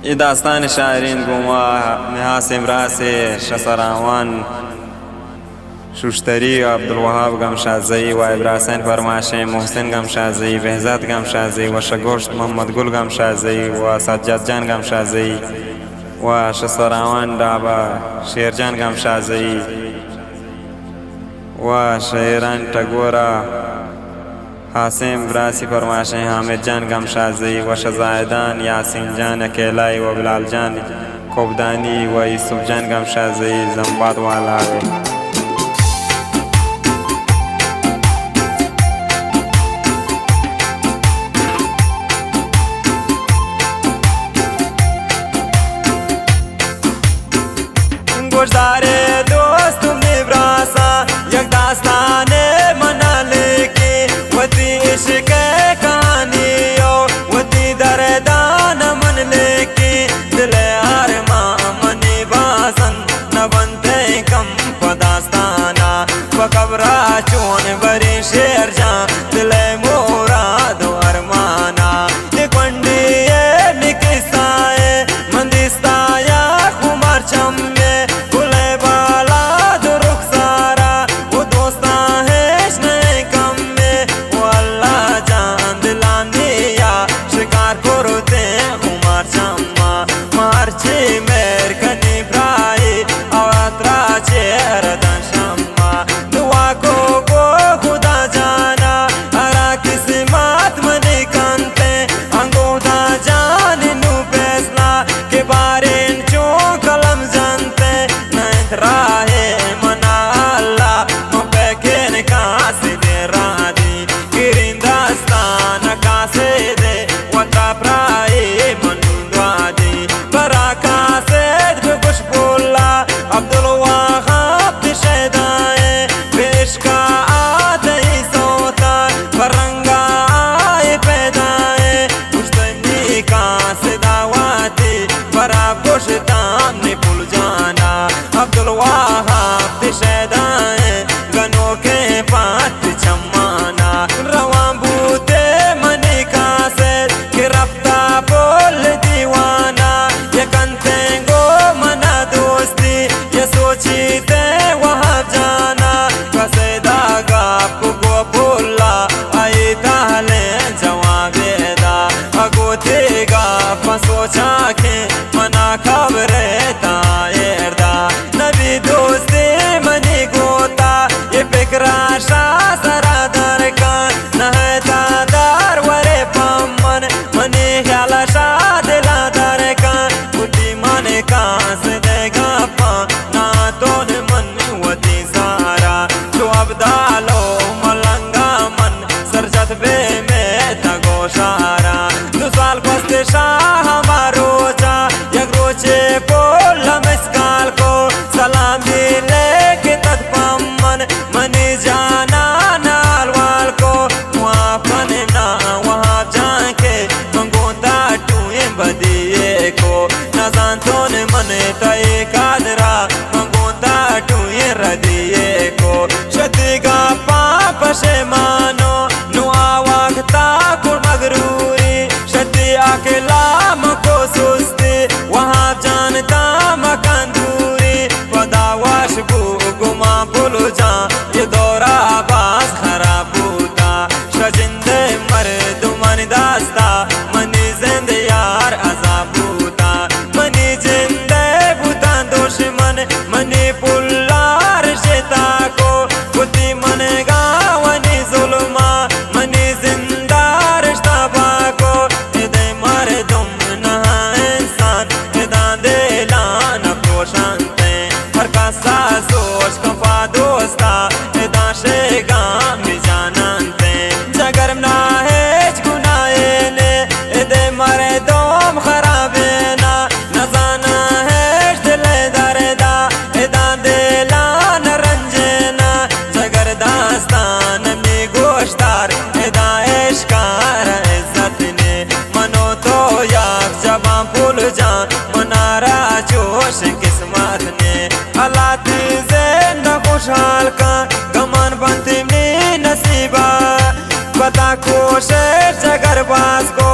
ये दास्तान शायरीन गुमा महासिम रासे शसरावान शुश्तरी अब्दुल वहाब गमशाज़ई व इब्राहिम फरमाशे मोहसिन गमशाज़ई बहज़त गमशाज़ई व शगोश्त मोहम्मद गुल गमशाज़ई व सज्जाद जान गमशाज़ई व शसरावान डाबा शेरजान गमशाज़ई व शेरान टगोरा हासिम ब्रासी फरमाशे हामिद जान गमशाज़ई व शज़ायदान यासीन जान अकेलाई व बिलाल जान कोबदानी व यूसुफ जान गमशाज़ई जम्बात वाला गुज़ारे दोस्त तुमने ब्रासा यक दास्ताने मना लेके वती इश्क कहानी ओ वती दर्दान मन लेके दिल अरमा मनी बासन न बनते कम पदास्ताना वकबरा चोन बरी शेर जा दिल मुराद अरमाना निकंडी निकिसाए मंदिस्ताया कुमार चम्मे अब्दुल वहाब दिशेदाए गनों के पात चम्माना रवां बूते मनी का से गिरफ्ता बोल दीवाना ये कंते गो मना दोस्ती ये सोची ते वहाँ जाना कसेदा गाप को बोला आई ताले जवाबेदा अगोते गाप सोचा के मना खबरे तायरदा दोस्ती मनी गोता ये फिक्राशा सरादर का नहता दार वरे पमन मनी ख्यालाशा दिला दर का बुद्धि मन का से देगा पा ना तो मन वती सारा जो अब दालो मलंगा मन सरजत बे में तगोशारा दो साल पस्ते शाह हमारो जा यक रोचे पोल मिसकाल को सलाम लेके तत्पमन मनी जाना नालवाल को वहाँ पने ना वहाँ जाके मंगोता टूए बदिए को न जानतो ने मने तय कादरा मंगोता टूए रदिए को शतिगा पाप से मानो नुआ वक्ता कुल मगरूरी शति अकेला मको सुस्ती वहाँ जानता मकान गुमा भूल जा ये दौरा आवाज खराब होता शजिंदे मर्द मन दास्ता मनी जिंद यार अजाब होता मनी जिंदे बुता दुश्मन मनी पुल्लार शेता को बुद्धि मन गावनी जुल्मा मनी जिंदार शबा को इदे मर्दुम ना इंसान इदा दिलान प्रोशांते हर का सोच कफा दोस्ता दाशे गाम जानते जगर ना है गुनाहे ने इदे मरे दोम खराबे ना न जाना है दिल दरदा इदा दिला न रंजे ना जगर दास्तान में गोश्तार इदा इश्कार इज्जत ने मनो तो याद जबां भूल जा मनारा जोश किस्मत ने हालात खुशहाल का गमन बनती नसीबा पता खोश जगर बाज को